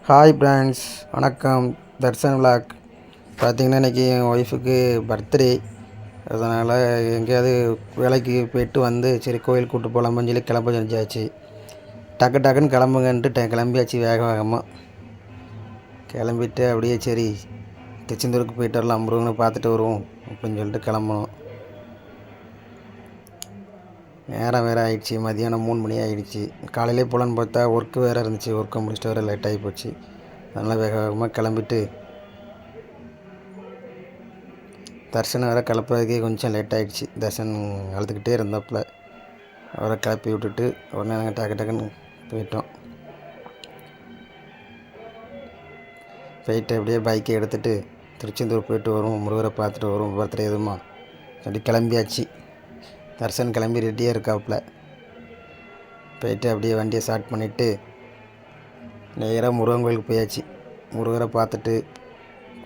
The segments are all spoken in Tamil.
ஹாய் ஃப்ரெண்ட்ஸ், வணக்கம். தர்ஷன் விலாக். பார்த்திங்கன்னா இன்றைக்கி என் ஒய்ஃபுக்கு பர்த்டே. அதனால் எங்கேயாவது வேலைக்கு போய்ட்டு வந்து சரி கோயில் கூப்பிட்டு போகலாமான்னு சொல்லி கிளம்ப செஞ்சாச்சு. டக்குன்னு கிளம்புங்கன்ட்டு கிளம்பியாச்சு வேகமாக கிளம்பிட்டு அப்படியே சரி திருச்செந்தூருக்கு போய்ட்டு வரலாம், முருகனை பார்த்துட்டு வருவோம் அப்படின்னு சொல்லிட்டு கிளம்பணும். நேரம் வேறு ஆகிடுச்சி, மதியானம் 3 மணி ஆகிடுச்சி. காலையிலே போகலான்னு பார்த்தா ஒர்க்கு வேறு இருந்துச்சு, ஒர்க்கை முடிச்சுட்டு வர லேட் ஆகி போச்சு. அதனால் வேகமாக கிளம்பிட்டு தர்ஷனை வேறு கிளப்புறதுக்கே கொஞ்சம் லேட் ஆகிடுச்சு. தர்ஷன் அழுதுகிட்டே இருந்தாப்புல. அவரை கிளப்பி விட்டுட்டு உடனே நாங்கள் டக்குன்னு போயிட்டோம். போயிட்டு அப்படியே பைக்கை எடுத்துகிட்டு திருச்செந்தூர் போயிட்டு வருவோம், முருகரை பார்த்துட்டு வருவோம், பர்த்டே எதுமா அப்படி கிளம்பியாச்சு. தர்ஷன் கிளம்பி ரெடியாக இருக்காப்புல. போயிட்டு அப்படியே வண்டியை ஸ்டார்ட் பண்ணிவிட்டு நேராக முருகன் கோயிலுக்கு போயாச்சு. முருகரை பார்த்துட்டு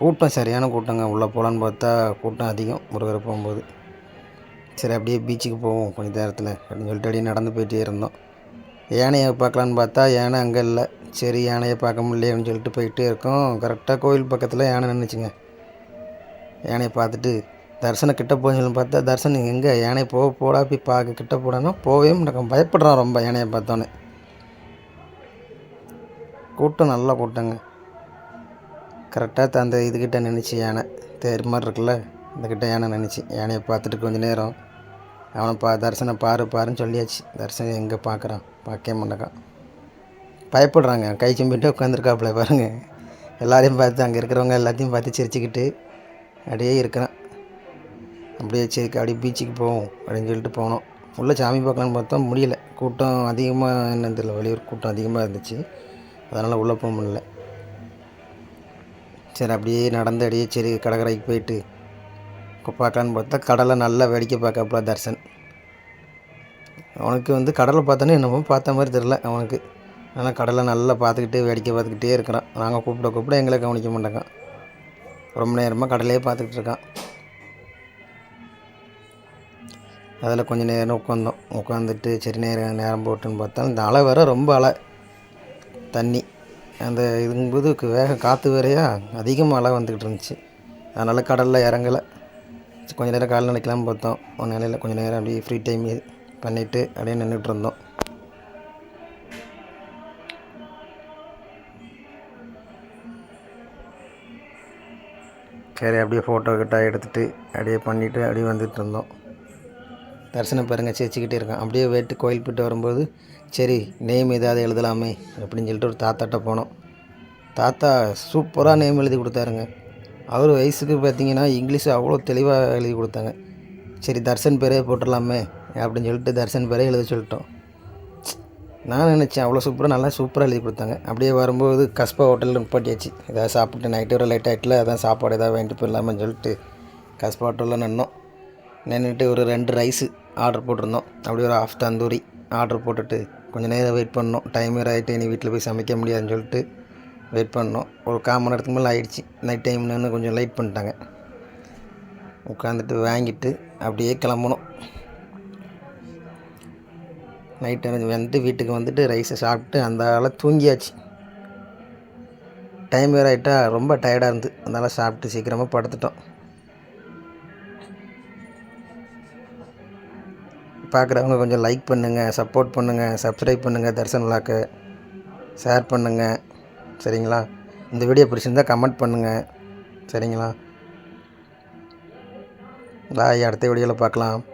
கூட்டம் சரியான கூட்டங்க. உள்ளே போகலான்னு பார்த்தா கூட்டம் அதிகம் முருகரை போகும்போது. சரி அப்படியே பீச்சுக்கு போவோம் கொஞ்ச நேரத்தில் அப்படின்னு சொல்லிட்டு அப்படியே நடந்து போயிட்டே இருந்தோம். யானையை பார்க்கலான்னு பார்த்தா யானை அங்கே இல்லை. சரி யானையை பார்க்க முடியலையேன்னு சொல்லிட்டு போயிட்டே இருக்கோம். கரெக்டாக கோயில் பக்கத்தில் யானை நின்றுச்சுங்க. யானையை பார்த்துட்டு தர்ஷனை கிட்ட போய் பார்த்தா தர்ஷன் எங்கே யானை போடா போய் பார்க்க கிட்ட போடானா போவே மாட்டேன், பயப்படுறான் ரொம்ப யானையை பார்த்தோன்னே. கூட்டம் நல்ல கூட்டங்க. கரெக்டாக அந்த இதுக்கிட்ட நின்றுச்சு யானை, தேர் மாதிரி இருக்குல்ல, இந்தக்கிட்ட யானை நின்றுச்சு. யானையை பார்த்துட்டு கொஞ்சம் நேரம் அவனை தர்ஷனை பாருன்னு சொல்லியாச்சு. தர்ஷன் எங்கே பார்க்குறான், பார்க்கவே மாட்டேக்கான், பயப்படுறாங்க. கை சும்பிட்டு உட்காந்துருக்காப்புல பாருங்கள். எல்லாரையும் பார்த்து அங்கே இருக்கிறவங்க எல்லாத்தையும் பார்த்து சிரிச்சுக்கிட்டு அப்படியே இருக்கிறான். அப்படியே சரி அப்படியே பீச்சுக்கு போவோம் அப்படின்னு சொல்லிட்டு போனோம். உள்ளே சாமி பார்க்கலான்னு பார்த்தா முடியல, கூட்டம் அதிகமாக என்னன்னு தெரியல, வெளியூர் கூட்டம் அதிகமாக இருந்துச்சு. அதனால் உள்ளே போக முடியல. சரி அப்படியே நடந்து அப்படியே சரி கடற்கரைக்கு போயிட்டு பார்க்கலான்னு பார்த்தா கடலை நல்லா வேடிக்கை பார்க்கப்புல தர்ஷன். அவனுக்கு கடலை பார்த்தோன்னே என்னமோ பார்த்த மாதிரி தெரில அவனுக்கு. ஆனால் கடலை நல்லா பார்த்துக்கிட்டு வேடிக்கை பார்த்துக்கிட்டே இருக்கிறான். நாங்கள் கூப்பிட எங்களை கவனிக்க மாட்டேங்க. ரொம்ப நேரமாக கடலையே பார்த்துக்கிட்டு இருக்கான். அதில் கொஞ்சம் நேரம் உட்காந்துட்டு சரி நேரம் போட்டுன்னு பார்த்தா இந்த அலை வேறு ரொம்ப அலை தண்ணி அந்த இதுங்கும்போது வேக காற்று வேறையா அதிகமாக அலை வந்துக்கிட்டு இருந்துச்சு. அதனால் கடலில் இறங்கலை. கொஞ்சம் நேரம் காலைல நினைக்கலாம்னு பார்த்தோம். ஒரு நிலையில் கொஞ்சம் நேரம் அப்படியே ஃப்ரீ டைம் பண்ணிவிட்டு அப்படியே நின்றுட்டு இருந்தோம். சரி அப்படியே ஃபோட்டோ கிட்ட எடுத்துகிட்டு அப்படியே பண்ணிவிட்டு அப்படியே வந்துட்டு இருந்தோம். தரிசனம் பாருங்கள் சிரிச்சுக்கிட்டே இருக்கான். அப்படியே போய்ட்டு கோயில் போய்ட்டு வரும்போது சரி நேம் ஏதாவது எழுதலாமே அப்படின்னு சொல்லிட்டு ஒரு தாத்தாட்ட போனோம். தாத்தா சூப்பராக நேம் எழுதி கொடுத்தாருங்க. அவர் வயசுக்கு பார்த்திங்கன்னா இங்கிலீஷ் அவ்வளோ தெளிவாக எழுதி கொடுத்தாங்க. சரி தர்ஷன் பேரே போட்டுடலாமே அப்படின்னு சொல்லிட்டு தர்ஷன் பேரே எழுத சொல்லிட்டோம். நான் நினச்சேன் அவ்வளோ நல்லா சூப்பராக எழுதி கொடுத்தாங்க. அப்படியே வரும்போது கஸ்பா ஹோட்டலில் நிப்பாட்டியாச்சு. ஏதாவது சாப்பிட்டு நைட்டு வர லேட் ஆகிட்டில் அதான் சாப்பாடு ஏதாவது வாங்கிட்டு போயிடலாமான்னு சொல்லிட்டு கஸ்பா ஹோட்டலில் நின்றுட்டு ஒரு 2 ரைஸு ஆர்டர் போட்டிருந்தோம். அப்படியே ஒரு ஆஃப் தந்தூரி ஆர்டர் போட்டுட்டு கொஞ்சம் நேரம் வெயிட் பண்ணோம். டைம் வேறு ஆகிட்டு இனி வீட்டில் போய் சமைக்க முடியாதுன்னு சொல்லிட்டு வெயிட் பண்ணோம். ஒரு 1/4 மணி நேரத்துக்கு மேலே ஆகிடுச்சு. நைட் டைம்னு கொஞ்சம் லைட் பண்ணிட்டாங்க. உட்காந்துட்டு வாங்கிட்டு அப்படியே கிளம்பணும். நைட்டு வந்துட்டு வீட்டுக்கு வந்துட்டு ரைஸை சாப்பிட்டு அந்த ஆள் தூங்கியாச்சு. டைம் வேறு ஆகிட்டா ரொம்ப டயர்டாக இருந்து அதனால் சாப்பிட்டு சீக்கிரமாக படுத்துட்டோம். பார்க்குறவங்க கொஞ்சம் லைக் பண்ணுங்கள், சப்போர்ட் பண்ணுங்கள், சப்ஸ்கிரைப் பண்ணுங்கள், தர்ஷன் விலாக்கை ஷேர் பண்ணுங்கள். சரிங்களா? இந்த வீடியோ பிடிச்சிருந்தால் கமெண்ட் பண்ணுங்கள். சரிங்களா? பாய், அடுத்த வீடியோவில் பார்க்கலாம்.